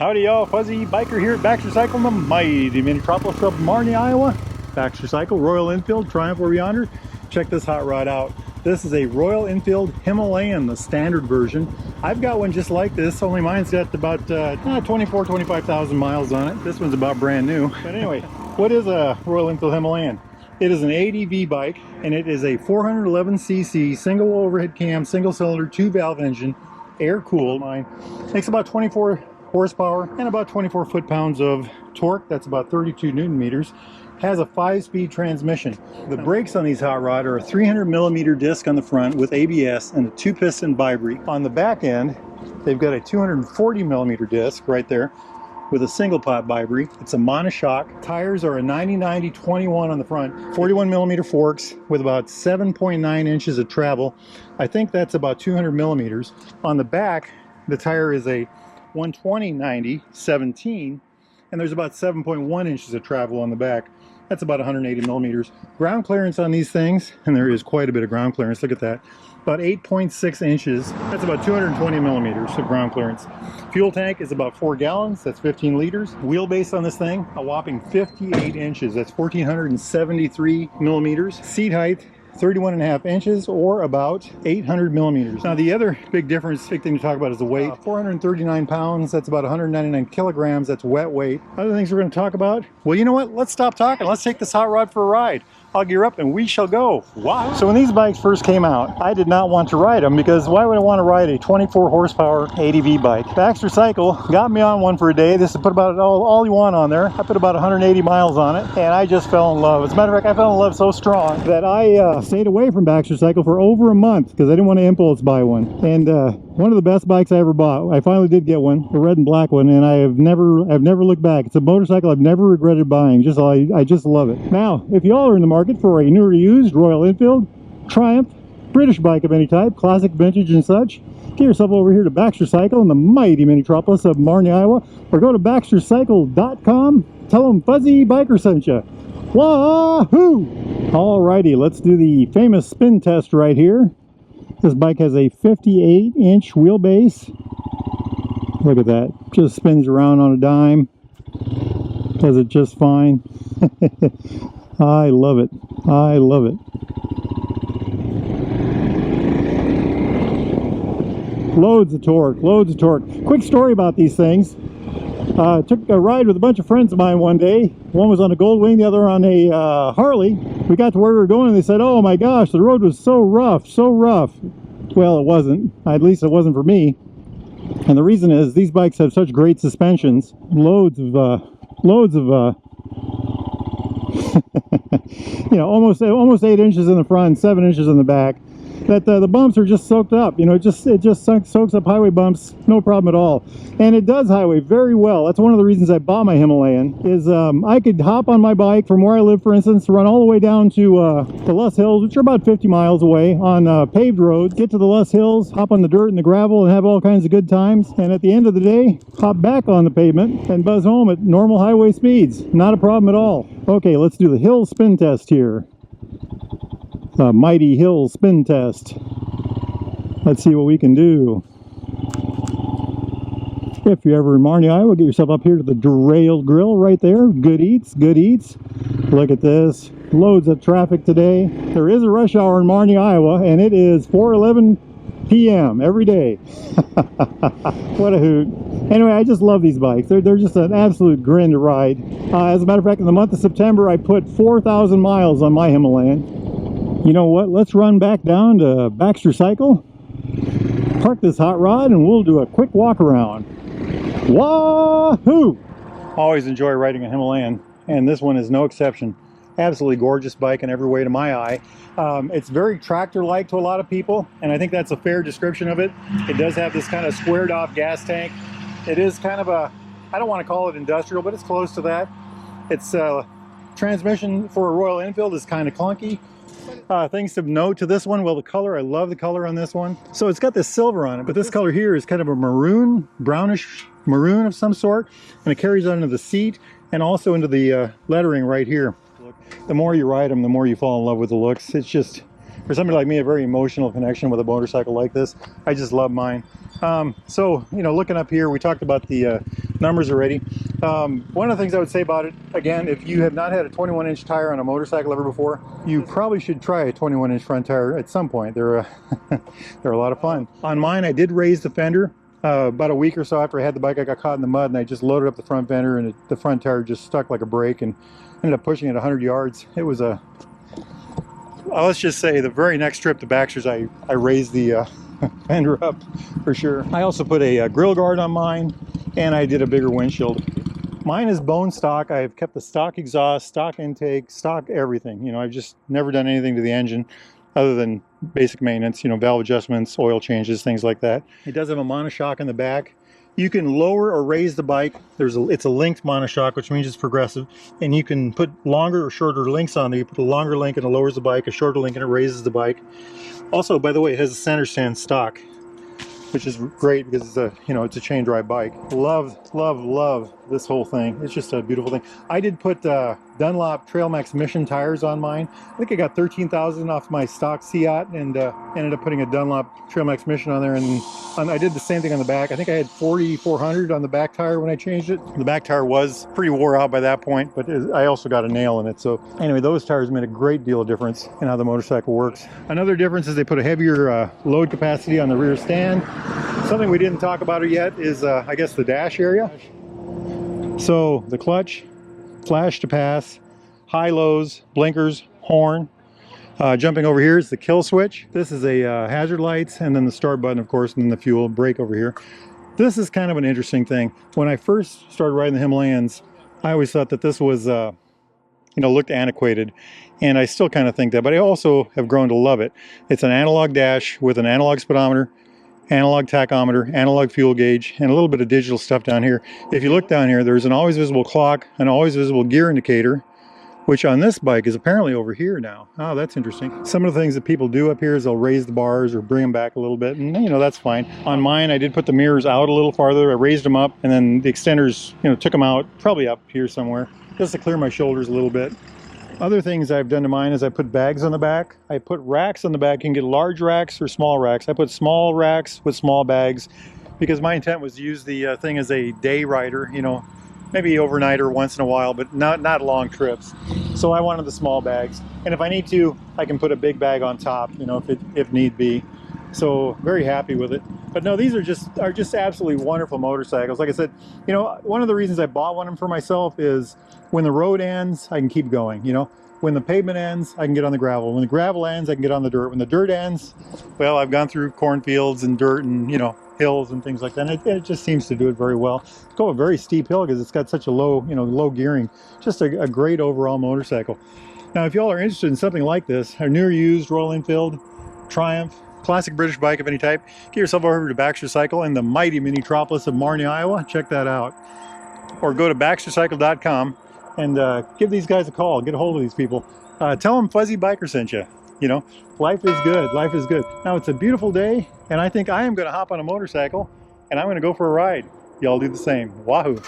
Howdy y'all, Fuzzy Biker here at Baxter Cycle in the mighty metropolis of Marnie, Iowa. Baxter Cycle, Royal Enfield, Triumph over yonder. Check this hot rod out. This is a Royal Enfield Himalayan, the standard version. I've got one just like this, only mine's got about 25,000 miles on it. This one's about brand new. But anyway, what is a Royal Enfield Himalayan? It is an ADV bike, and it is a 411cc single overhead cam, single cylinder, 2-valve engine, air cooled. Mine makes about 24 horsepower and about 24 foot-pounds of torque. That's about 32 newton meters. Has a 5-speed transmission. The brakes on these hot rod are a 300 millimeter disc on the front with ABS and a 2-piston bibrake. On the back end, they've got a 240 millimeter disc right there with a single pot bibrake. It's a monoshock. Tires are a 90-90-21 on the front, 41 millimeter forks with about 7.9 inches of travel. I think that's about 200 millimeters. On the back, the tire is a 120-90-17, and there's about 7.1 inches of travel on the back. That's about 180 millimeters. Ground clearance on these things, and there is quite a bit of ground clearance, look at that. About 8.6 inches, that's about 220 millimeters of ground clearance. Fuel tank is about 4 gallons, that's 15 liters. Wheelbase on this thing, a whopping 58 inches, that's 1,473 millimeters. Seat height, 31.5 inches, or about 800 millimeters. Now the other big difference, big thing to talk about is the weight. 439 pounds, that's about 199 kilograms, that's wet weight. Other things we're going to talk about? Well, you know what? Let's stop talking. Let's take this hot rod for a ride. I'll gear up and we shall go. Wow. So when these bikes first came out, I did not want to ride them because why would I want to ride a 24 horsepower ADV bike? Baxter Cycle got me on one for a day. This is put about all you want on there. I put about 180 miles on it and I just fell in love. As a matter of fact, I fell in love so strong that I stayed away from Baxter Cycle for over a month because I didn't want to impulse buy one. And one of the best bikes I ever bought. I finally did get one, the red and black one, and I've never looked back. It's a motorcycle I've never regretted buying. I just love it. Now, if y'all are in the market for a new or used Royal Enfield, Triumph, British bike of any type, classic, vintage, and such, get yourself over here to Baxter Cycle in the mighty metropolis of Marnie, Iowa, or go to baxtercycle.com. Tell them Fuzzy Biker sent you. Wahoo! Alrighty, let's do the famous spin test right here. This bike has a 58-inch wheelbase. Look at that. Just spins around on a dime. Does it just fine. I love it. I love it. Loads of torque. Loads of torque. Quick story about these things. Took a ride with a bunch of friends of mine one day. One was on a Goldwing, the other on a Harley. We got to where we were going and they said, oh my gosh, the road was so rough, so rough. Well, it wasn't. At least it wasn't for me. And the reason is these bikes have such great suspensions. Loads of you know, almost 8 inches in the front, 7 inches in the back. That the bumps are just soaked up. You know, it just soaks up highway bumps, no problem at all. And it does highway very well. That's one of the reasons I bought my Himalayan. Is I could hop on my bike from where I live, for instance, run all the way down to the Luss Hills, which are about 50 miles away on paved roads. Get to the Luss Hills, hop on the dirt and the gravel, and have all kinds of good times. And at the end of the day, hop back on the pavement and buzz home at normal highway speeds. Not a problem at all. Okay, let's do the hill spin test here. Mighty hill spin test. Let's see what we can do. If you're ever in Marnie, Iowa, get yourself up here to the Derailed Grill right there. Good eats, good eats. Look at this. Loads of traffic today. There is a rush hour in Marnie, Iowa, and it is 4:11 p.m. every day. What a hoot. Anyway, I just love these bikes. They're just an absolute grin to ride. As a matter of fact, in the month of September, I put 4,000 miles on my Himalayan. You know what? Let's run back down to Baxter Cycle, park this hot rod, and we'll do a quick walk around. Wahoo! Always enjoy riding a Himalayan, and this one is no exception. Absolutely gorgeous bike in every way to my eye. It's very tractor-like to a lot of people, and I think that's a fair description of it. It does have this kind of squared-off gas tank. It is kind of a, I don't want to call it industrial, but it's close to that. Its transmission for a Royal Enfield is kind of clunky. Things to note to this one, well, the color, I love the color on this one. So it's got this silver on it, but this color here is kind of a maroon, brownish maroon of some sort, and it carries on into the seat and also into the lettering right here. The more you ride them, the more you fall in love with the looks. It's just for somebody like me, a very emotional connection with a motorcycle like this. I just love mine. So, you know, looking up here, we talked about the numbers already. One of the things I would say about it, again, if you have not had a 21-inch tire on a motorcycle ever before, you probably should try a 21-inch front tire at some point. They're a lot of fun. On mine, I did raise the fender. About a week or so after I had the bike, I got caught in the mud, and I just loaded up the front fender, and the front tire just stuck like a brake, and ended up pushing it 100 yards. It was a, let's just say, the very next trip to Baxter's, I raised the fender up for sure. I also put a grill guard on mine, and I did a bigger windshield. Mine is bone stock. I've kept the stock exhaust, stock intake, stock everything. You know, I've just never done anything to the engine other than basic maintenance, you know, valve adjustments, oil changes, things like that. It does have a monoshock in the back. You can lower or raise the bike. It's a linked monoshock, which means it's progressive, and you can put longer or shorter links on there. You put a longer link and it lowers the bike, a shorter link and it raises the bike. Also, by the way, it has a center stand stock, which is great because it's a, you know, it's a chain drive bike. Love, love, love this whole thing. It's just a beautiful thing. I did put Dunlop Trail Max Mission tires on mine. I think I got 13,000 off my stock Seat, and ended up putting a Dunlop Trail Max Mission on there, and I did the same thing on the back. I think I had 4,400 on the back tire when I changed it. The back tire was pretty wore out by that point, but I also got a nail in it. So anyway, those tires made a great deal of difference in how the motorcycle works. Another difference is they put a heavier load capacity on the rear stand. Something we didn't talk about yet is I guess the dash area. So the clutch, flash to pass, high lows, blinkers, horn. Jumping over here is the kill switch. This is a hazard lights, and then the start button, of course, and then the fuel brake over here. This is kind of an interesting thing. When I first started riding the Himalayans, I always thought that this was, you know, looked antiquated, and I still kind of think that, but I also have grown to love it. It's an analog dash with an analog speedometer, analog tachometer, analog fuel gauge, and a little bit of digital stuff down here. If you look down here, there's an always visible clock, an always visible gear indicator, which on this bike is apparently over here now. Oh, that's interesting. Some of the things that people do up here is they'll raise the bars or bring them back a little bit, and you know, that's fine. On mine, I did put the mirrors out a little farther. I raised them up, and then the extenders, you know, took them out, probably up here somewhere, just to clear my shoulders a little bit. Other things I've done to mine is I put bags on the back. I put racks on the back. You can get large racks or small racks. I put small racks with small bags because my intent was to use the thing as a day rider, you know, maybe overnight or once in a while, but not long trips. So I wanted the small bags. And if I need to, I can put a big bag on top, you know, if need be. So very happy with it. But no, these are just absolutely wonderful motorcycles. Like I said, you know, one of the reasons I bought one for myself is when the road ends, I can keep going, you know. When the pavement ends, I can get on the gravel. When the gravel ends, I can get on the dirt. When the dirt ends, well, I've gone through cornfields and dirt and, you know, hills and things like that. And it just seems to do it very well. Go a very steep hill because it's got such a low, you know, low gearing. Just a great overall motorcycle. Now, if y'all are interested in something like this, a new or used Royal Enfield, Triumph, classic British bike of any type, get yourself over to Baxter Cycle in the mighty mini-tropolis of Marnie, Iowa. Check that out. Or go to baxtercycle.com and give these guys a call. Get a hold of these people. Tell them Fuzzy Biker sent you. You know, life is good. Life is good. Now, it's a beautiful day, and I think I am going to hop on a motorcycle, and I'm going to go for a ride. Y'all do the same. Wahoo!